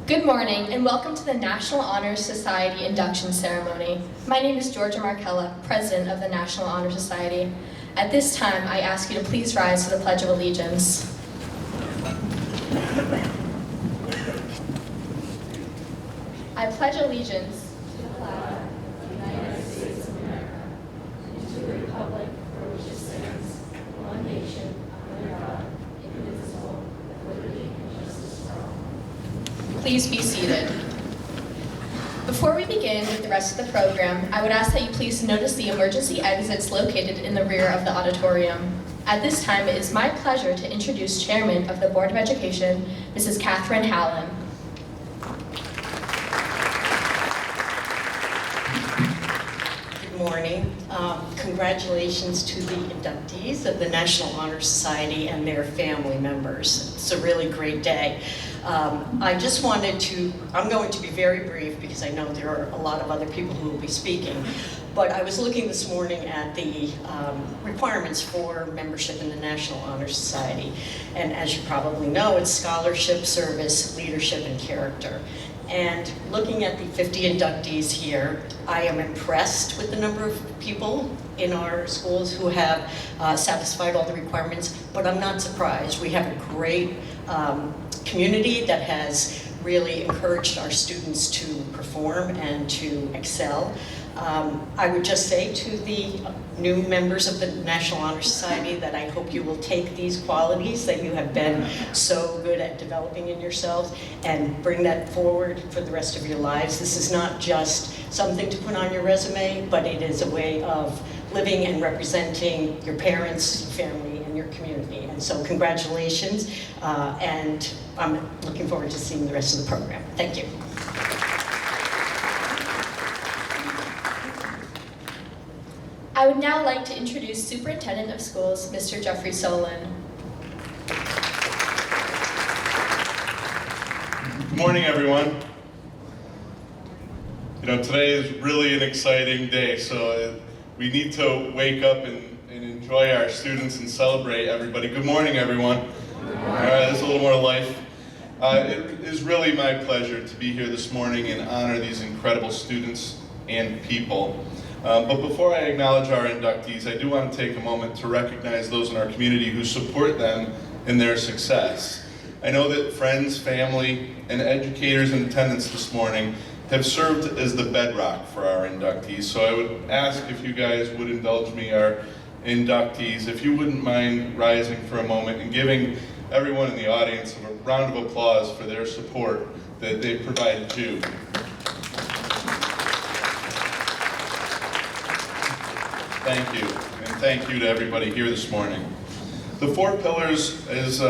Good morning and welcome to the National Honor Society Induction Ceremony. My name is Georgia Markella, President of the National Honor Society. At this time, I ask you to please rise to the Pledge of Allegiance. I pledge allegiance to the flag of the United States of America, and to the republic for which it stands, one nation, under God, indivisible, with liberty and justice for all. Please be seated. Before we begin with the rest of the program, I would ask that you please notice the emergency exits located in the rear of the auditorium. At this time, it is my pleasure to introduce Chairman of the Board of Education, Mrs. Catherine Hallen. Good morning. Congratulations to the inductees of the National Honor Society and their family members. It's a really great day. I just wanted to, I'm going to be very brief because I know there are a lot of other people who will be speaking, but I was looking this morning at the requirements for membership in the National Honor Society. And as you probably know, it's scholarship, service, leadership, and character. And looking at the 50 inductees here, I am impressed with the number of people in our schools who have satisfied all the requirements, but I'm not surprised. We have a great community that has really encouraged our students to perform and to excel. I would just say to the new members of the National Honor Society that I hope you will take these qualities that you have been so good at developing in yourselves and bring that forward for the rest of your lives. This is not just something to put on your resume, but it is a way of living and representing your parents, your family, and your community. And so congratulations, and I'm looking forward to seeing the rest of the program. Thank you. I would now like to introduce Superintendent of Schools, Mr. Jeffery Solon. Good morning, everyone. You know, today is really an exciting day, so we need to wake up and enjoy our students and celebrate everybody. Good morning, everyone. All right, there's a little more life. It is really my pleasure to be here this morning and honor these incredible students and people. But before I acknowledge our inductees, I do want to take a moment to recognize those in our community who support them in their success. I know that friends, family, and educators in attendance this morning have served as the bedrock for our inductees. So I would ask if you guys would indulge me, our inductees, if you wouldn't mind rising for a moment and giving everyone in the audience a round of applause for their support that they provided you. Thank you, and thank you to everybody here this morning. The four pillars, as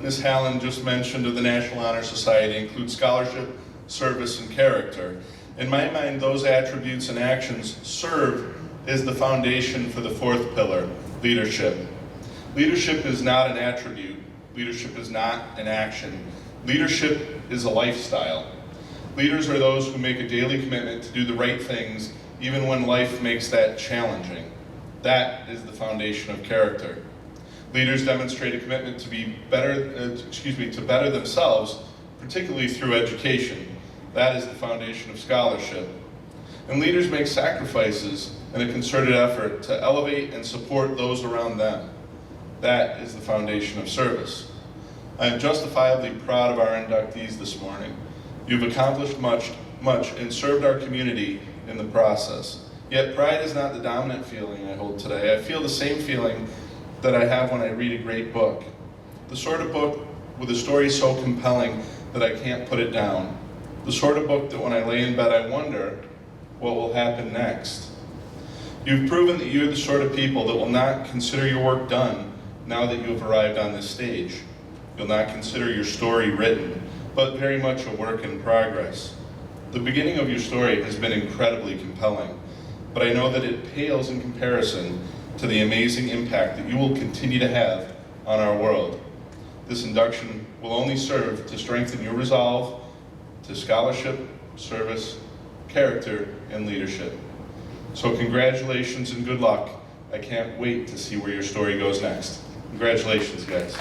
Ms. Hallen just mentioned, of the National Honor Society include scholarship, service, and character. In my mind, those attributes and actions serve as the foundation for the fourth pillar, leadership. Leadership is not an attribute. Leadership is not an action. Leadership is a lifestyle. Leaders are those who make a daily commitment to do the right things, even when life makes that challenging. That is the foundation of character. Leaders demonstrate a commitment to be to better themselves, particularly through education. That is the foundation of scholarship. And leaders make sacrifices in a concerted effort to elevate and support those around them. That is the foundation of service. I am justifiably proud of our inductees this morning. You've accomplished much and served our community in the process. Yet pride is not the dominant feeling I hold today. I feel the same feeling that I have when I read a great book. The sort of book with a story so compelling that I can't put it down. The sort of book that when I lay in bed I wonder what will happen next. You've proven that you're the sort of people that will not consider your work done now that you have arrived on this stage. You'll not consider your story written, but very much a work in progress. The beginning of your story has been incredibly compelling, but I know that it pales in comparison to the amazing impact that you will continue to have on our world. This induction will only serve to strengthen your resolve to scholarship, service, character, and leadership. So congratulations and good luck. I can't wait to see where your story goes next. Congratulations, guys.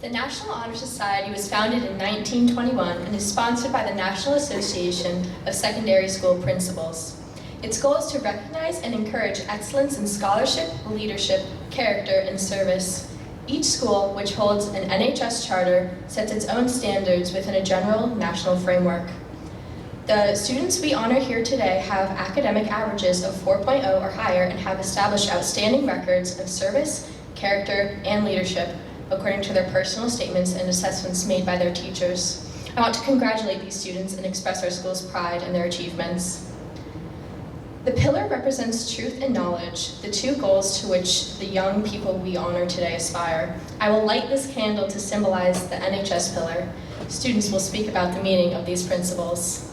The National Honor Society was founded in 1921 and is sponsored by the National Association of Secondary School Principals. Its goal is to recognize and encourage excellence in scholarship, leadership, character, and service. Each school, which holds an NHS charter, sets its own standards within a general national framework. The students we honor here today have academic averages of 4.0 or higher and have established outstanding records of service, character, and leadership, according to their personal statements and assessments made by their teachers. I want to congratulate these students and express our school's pride in their achievements. The pillar represents truth and knowledge, the two goals to which the young people we honor today aspire. I will light this candle to symbolize the NHS pillar. Students will speak about the meaning of these principles.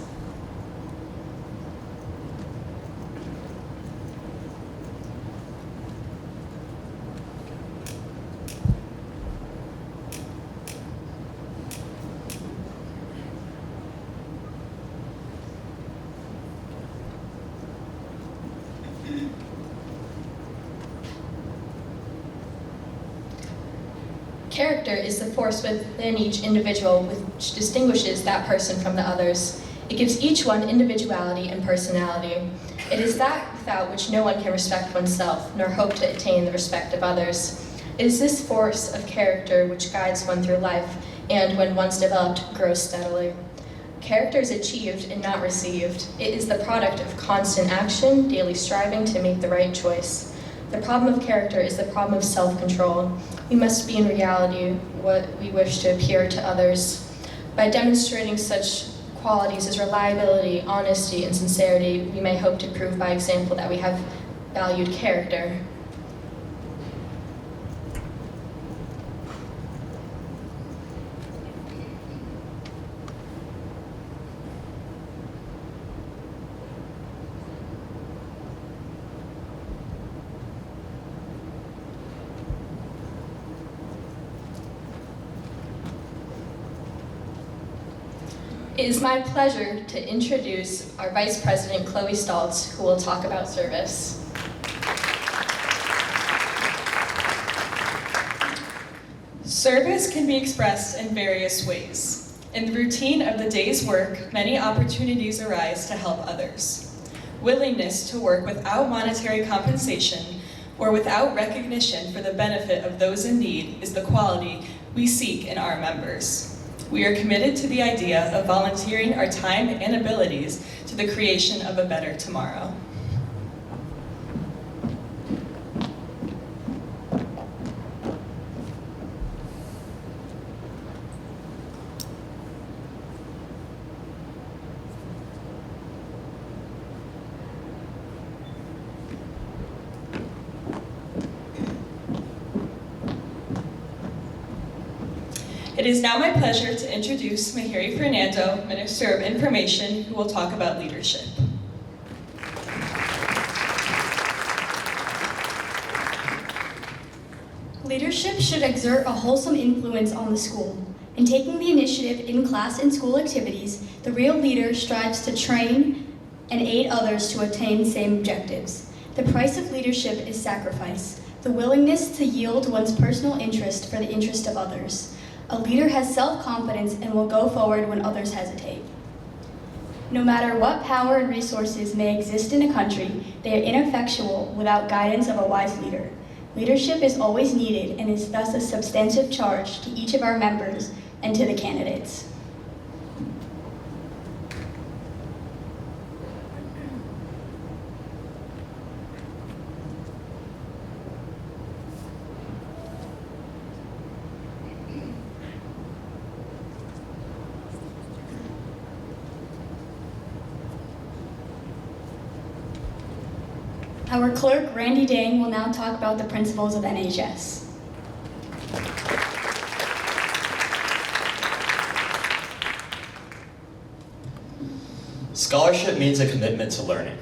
Character is the force within each individual which distinguishes that person from the others. It gives each one individuality and personality. It is that without which no one can respect oneself, nor hope to attain the respect of others. It is this force of character which guides one through life, and when once developed, grows steadily. Character is achieved and not received. It is the product of constant action, daily striving to make the right choice. The problem of character is the problem of self-control. We must be in reality what we wish to appear to others. By demonstrating such qualities as reliability, honesty, and sincerity, we may hope to prove by example that we have valued character. It is my pleasure to introduce our Vice President, Chloe Staltz, who will talk about service. Service can be expressed in various ways. In the routine of the day's work, many opportunities arise to help others. Willingness to work without monetary compensation or without recognition for the benefit of those in need is the quality we seek in our members. We are committed to the idea of volunteering our time and abilities to the creation of a better tomorrow. It is now my pleasure to introduce Jeffery Fernando, Minister of Information, who will talk about leadership. Leadership should exert a wholesome influence on the school. In taking the initiative in class and school activities, the real leader strives to train and aid others to attain the same objectives. The price of leadership is sacrifice, the willingness to yield one's personal interest for the interest of others. A leader has self-confidence and will go forward when others hesitate. No matter what power and resources may exist in a country, they are ineffectual without guidance of a wise leader. Leadership is always needed and is thus a substantive charge to each of our members and to the candidates. Our clerk, Randy Dang, will now talk about the principles of NHS. Scholarship means a commitment to learning.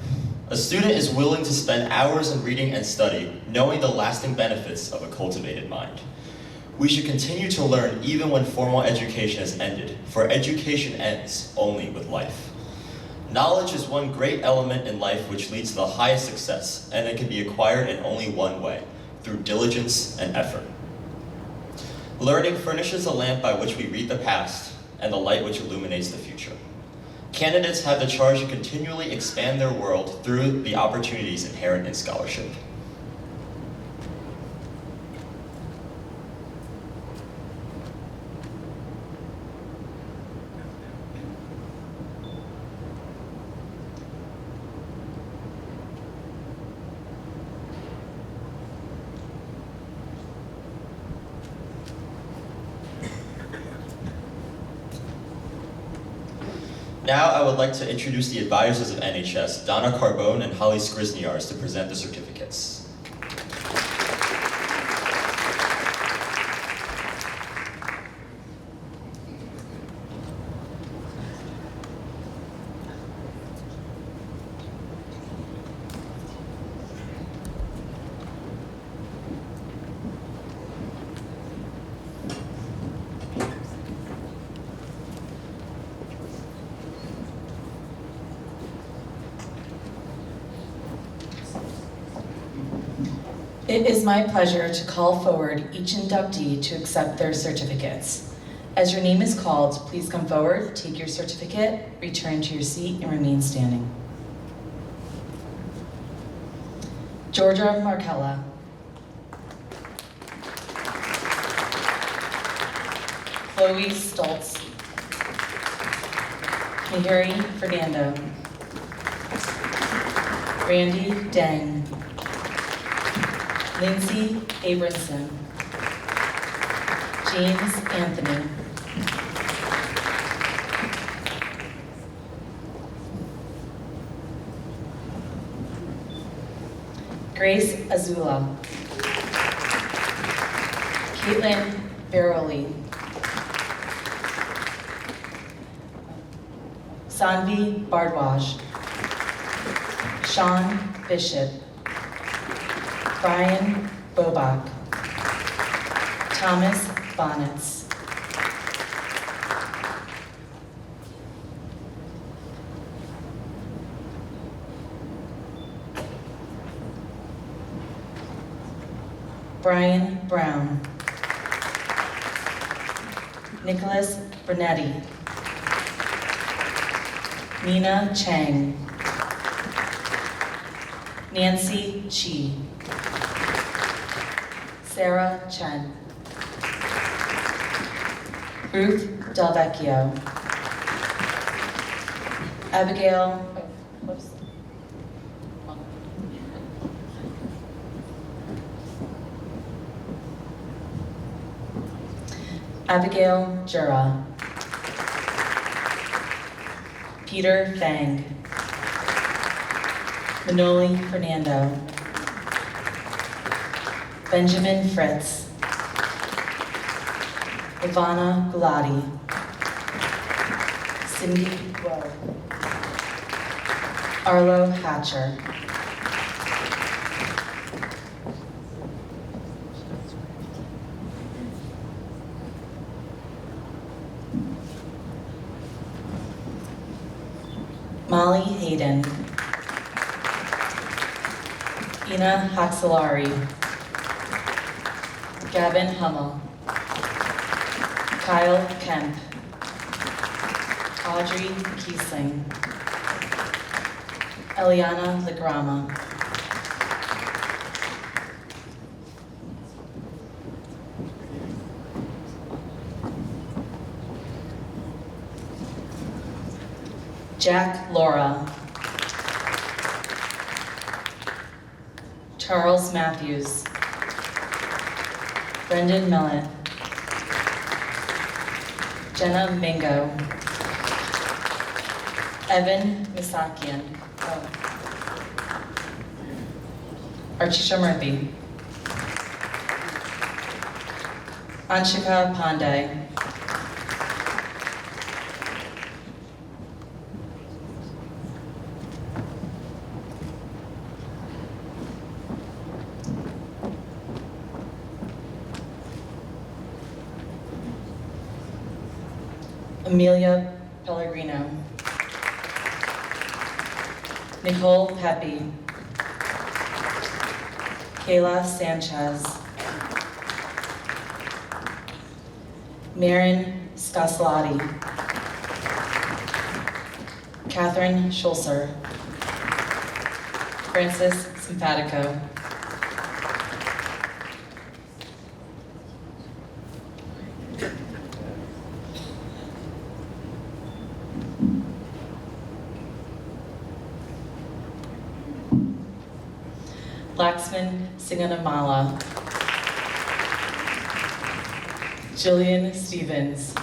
A student is willing to spend hours in reading and study, knowing the lasting benefits of a cultivated mind. We should continue to learn even when formal education has ended, for education ends only with life. Knowledge is one great element in life which leads to the highest success, and it can be acquired in only one way, through diligence and effort. Learning furnishes the lamp by which we read the past, and the light which illuminates the future. Candidates have the charge to continually expand their world through the opportunities inherent in scholarship. Now I would like to introduce the advisors of NHS, Donna Carbone and Holly Skrizniars, to present the certificates. It is my pleasure to call forward each inductee to accept their certificates. As your name is called, please come forward, take your certificate, return to your seat, and remain standing. Georgia Markella. Chloe Stoltz. Mihiri Fernando. Randy Dang. Lindsay Abramson. James Anthony. Grace Azula. Caitlin Veroli. Sanvi Bardwaj. Sean Bishop. Brian Bobach. Thomas Bonnets. Brian Brown. Nicholas Bernetti. Nina Chang. Nancy Chi. Sarah Chen. Ruth Delvecchio. Abigail, Abigail Jura. Peter Fang. Manoli Fernando. Benjamin Fritz. Ivana Gulati. Cindy Guo. Arlo Hatcher. Molly Hayden. Ina Haxalari. Gavin Hummel. Kyle Kemp. Audrey Kiesling. Eliana Lagrama. Jack Laura. Charles Matthews. Brendan Millet. Jenna Mingo. Evan Misakian. Archisha Murthy. Anshika Pandey. Amelia Pellegrino. Nicole Pepe. Kayla Sanchez. Marin Scaslati. Catherine Schulzer. Francis Simpatico. Laxman Singanamala. Jillian Stevens.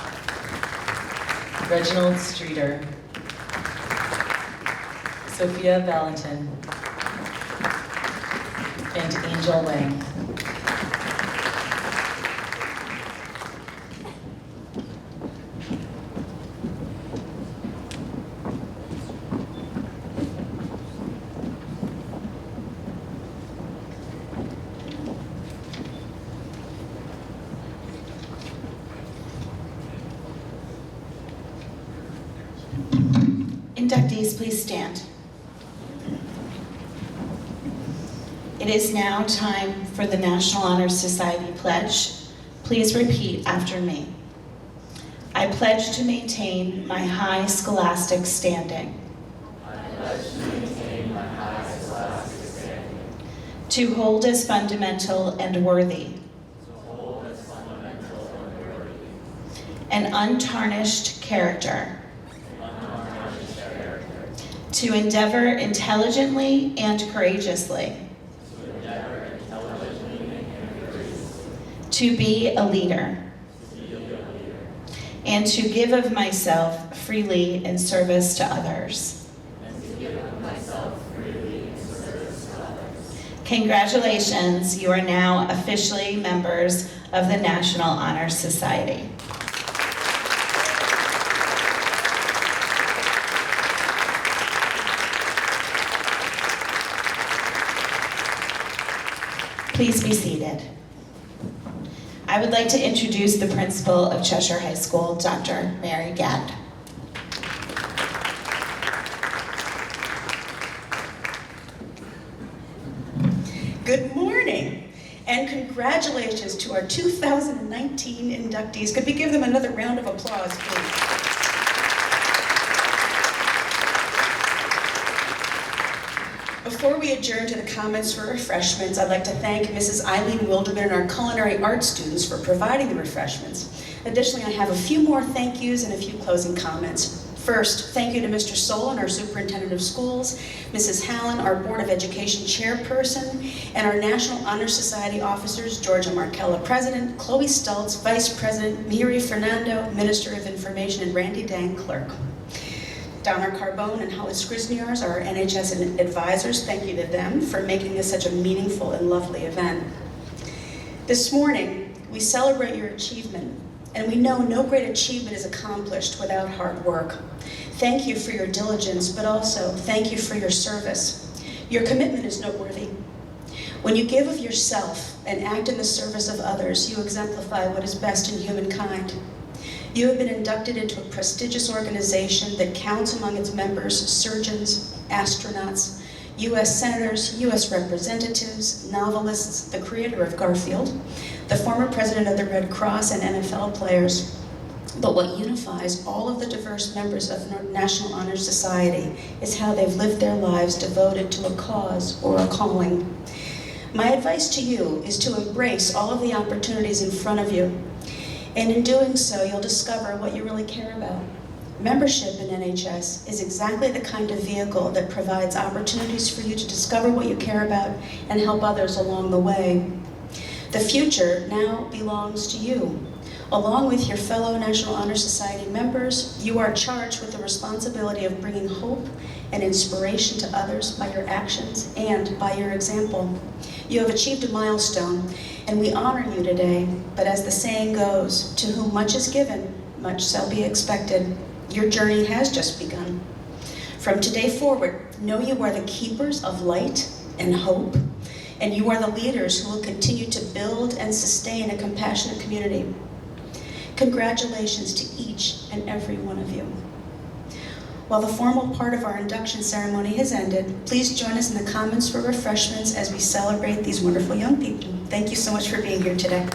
Reginald Streeter. Sophia Valentin. And Angel Wang. Inductees, please stand. It is now time for the National Honor Society Pledge. Please repeat after me. I pledge to maintain my high scholastic standing. I pledge to maintain my high scholastic standing. To hold as fundamental and worthy. To hold as fundamental and worthy. An untarnished character. To endeavor intelligently and courageously. To be a leader. And to give of myself freely in service to others. Congratulations, you are now officially members of the National Honor Society. Please be seated. I would like to introduce the principal of Cheshire High School, Dr. Mary Gadd. Good morning, and congratulations to our 2019 inductees. Could we give them another round of applause, please? Before we adjourn to the comments for refreshments, I'd like to thank Mrs. Eileen Wilderman and our culinary arts students for providing the refreshments. Additionally, I have a few more thank yous and a few closing comments. First, thank you to Mr. Solon, our Superintendent of Schools, Mrs. Hallen, our Board of Education Chairperson, and our National Honor Society officers, Georgia Markella, President, Chloe Stultz, Vice President, Miri Fernando, Minister of Information, and Randy Dang, Clerk. Donna Carbone and Holly Skrizniars are our NHS advisors. Thank you to them for making this such a meaningful and lovely event. This morning, we celebrate your achievement, and we know no great achievement is accomplished without hard work. Thank you for your diligence, but also thank you for your service. Your commitment is noteworthy. When you give of yourself and act in the service of others, you exemplify what is best in humankind. You have been inducted into a prestigious organization that counts among its members surgeons, astronauts, U.S. senators, U.S. representatives, novelists, the creator of Garfield, the former president of the Red Cross, and NFL players. But what unifies all of the diverse members of the National Honor Society is how they've lived their lives devoted to a cause or a calling. My advice to you is to embrace all of the opportunities in front of you. And in doing so, you'll discover what you really care about. Membership in NHS is exactly the kind of vehicle that provides opportunities for you to discover what you care about and help others along the way. The future now belongs to you. Along with your fellow National Honor Society members, you are charged with the responsibility of bringing hope and inspiration to others by your actions and by your example. You have achieved a milestone, and we honor you today, but as the saying goes, to whom much is given, much shall be expected. Your journey has just begun. From today forward, know you are the keepers of light and hope, and you are the leaders who will continue to build and sustain a compassionate community. Congratulations to each and every one of you. While the formal part of our induction ceremony has ended, please join us in the Commons for refreshments as we celebrate these wonderful young people. Thank you so much for being here today.